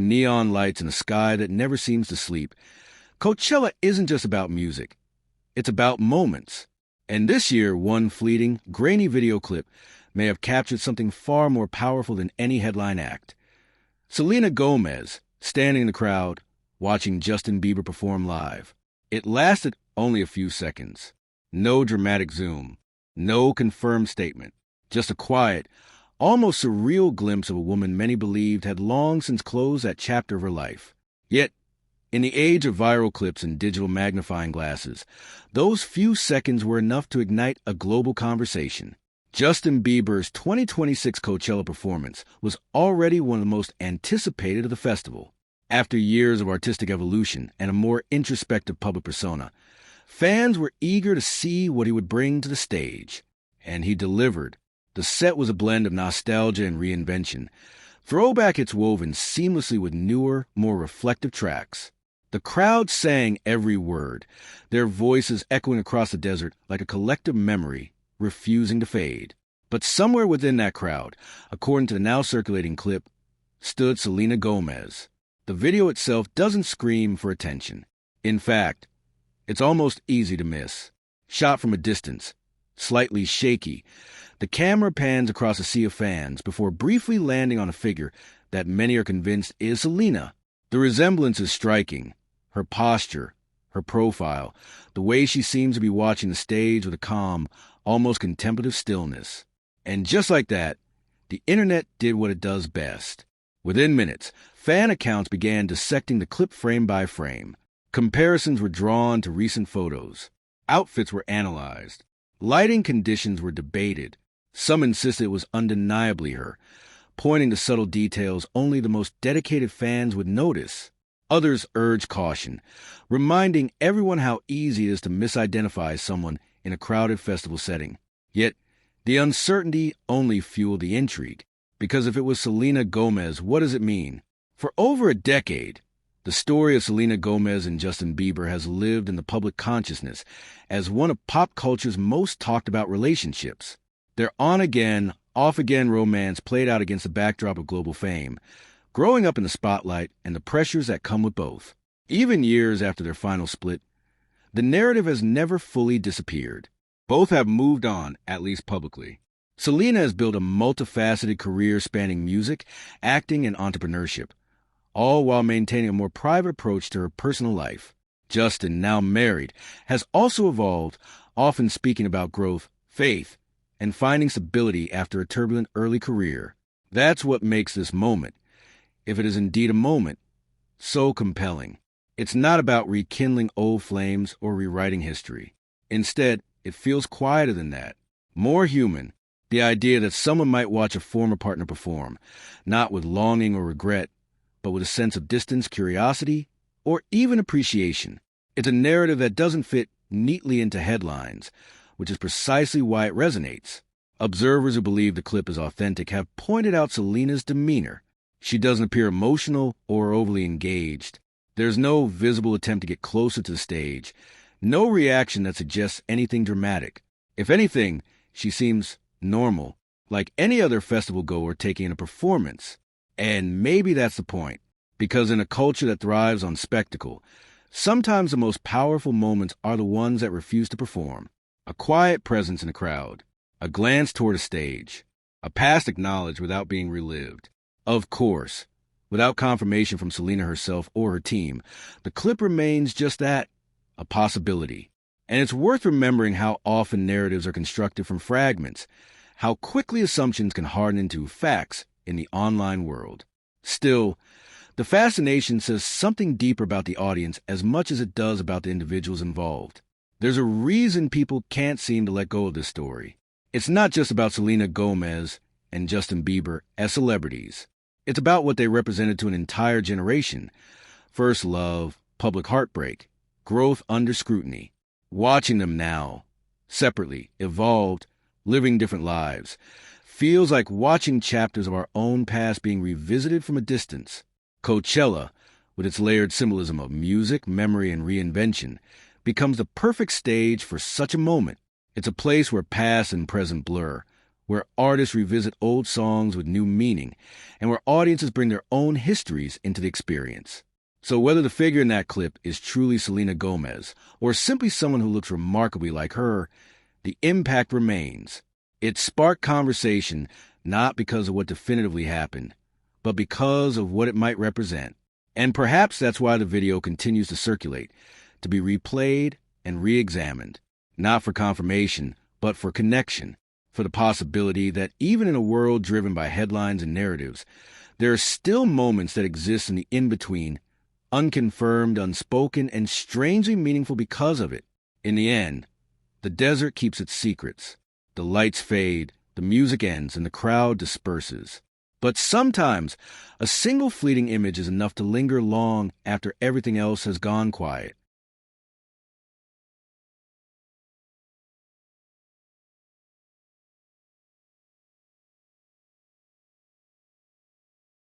neon lights and a sky that never seems to sleep. Coachella isn't just about music. It's about moments. And this year, one fleeting, grainy video clip may have captured something far more powerful than any headline act. Selena Gomez, standing in the crowd, watching Justin Bieber perform live. It lasted only a few seconds. No dramatic zoom. No confirmed statement. Just a quiet, almost surreal glimpse of a woman many believed had long since closed that chapter of her life. Yet, in the age of viral clips and digital magnifying glasses, those few seconds were enough to ignite a global conversation. Justin Bieber's 2026 Coachella performance was already one of the most anticipated of the festival. After years of artistic evolution and a more introspective public persona, fans were eager to see what he would bring to the stage. And he delivered. The set was a blend of nostalgia and reinvention. Throwback hits woven seamlessly with newer, more reflective tracks. The crowd sang every word, their voices echoing across the desert like a collective memory, refusing to fade. But somewhere within that crowd, according to the now-circulating clip, stood Selena Gomez. The video itself doesn't scream for attention. In fact, it's almost easy to miss. Shot from a distance, slightly shaky, the camera pans across a sea of fans before briefly landing on a figure that many are convinced is Selena. The resemblance is striking. Her posture, her profile, the way she seems to be watching the stage with a calm, almost contemplative stillness. And just like that, the internet did what it does best. Within minutes, fan accounts began dissecting the clip frame by frame. Comparisons were drawn to recent photos. Outfits were analyzed. Lighting conditions were debated. Some insisted it was undeniably her, pointing to subtle details only the most dedicated fans would notice. Others urged caution, reminding everyone how easy it is to misidentify someone in a crowded festival setting. Yet, the uncertainty only fueled the intrigue, because if it was Selena Gomez, what does it mean? For over a decade, the story of Selena Gomez and Justin Bieber has lived in the public consciousness as one of pop culture's most talked about relationships. Their on-again, off-again romance played out against the backdrop of global fame, growing up in the spotlight and the pressures that come with both. Even years after their final split, the narrative has never fully disappeared. Both have moved on, at least publicly. Selena has built a multifaceted career spanning music, acting, and entrepreneurship, all while maintaining a more private approach to her personal life. Justin, now married, has also evolved, often speaking about growth, faith, and finding stability after a turbulent early career. That's what makes this moment, if it is indeed a moment, so compelling. It's not about rekindling old flames or rewriting history. Instead, it feels quieter than that, more human. The idea that someone might watch a former partner perform, not with longing or regret, but with a sense of distance, curiosity, or even appreciation. It's a narrative that doesn't fit neatly into headlines, which is precisely why it resonates. Observers who believe the clip is authentic have pointed out Selena's demeanor. She doesn't appear emotional or overly engaged. There's no visible attempt to get closer to the stage, no reaction that suggests anything dramatic. If anything, she seems normal, like any other festival goer taking in a performance. And maybe that's the point, because in a culture that thrives on spectacle, sometimes the most powerful moments are the ones that refuse to perform. A quiet presence in a crowd, a glance toward a stage, a past acknowledged without being relived. Of course, without confirmation from Selena herself or her team, the clip remains just that, a possibility. And it's worth remembering how often narratives are constructed from fragments, how quickly assumptions can harden into facts in the online world. Still, the fascination says something deeper about the audience as much as it does about the individuals involved. There's a reason people can't seem to let go of this story. It's not just about Selena Gomez and Justin Bieber as celebrities. It's about what they represented to an entire generation. First love, public heartbreak, growth under scrutiny. Watching them now, separately, evolved, living different lives, feels like watching chapters of our own past being revisited from a distance. Coachella, with its layered symbolism of music, memory, and reinvention, becomes the perfect stage for such a moment. It's a place where past and present blur, where artists revisit old songs with new meaning, and where audiences bring their own histories into the experience. So whether the figure in that clip is truly Selena Gomez, or simply someone who looks remarkably like her, the impact remains. It sparked conversation not because of what definitively happened, but because of what it might represent. And perhaps that's why the video continues to circulate, to be replayed and re-examined, not for confirmation, but for connection, for the possibility that even in a world driven by headlines and narratives, there are still moments that exist in the in-between, unconfirmed, unspoken, and strangely meaningful because of it. In the end, the desert keeps its secrets. The lights fade, the music ends, and the crowd disperses. But sometimes, a single fleeting image is enough to linger long after everything else has gone quiet.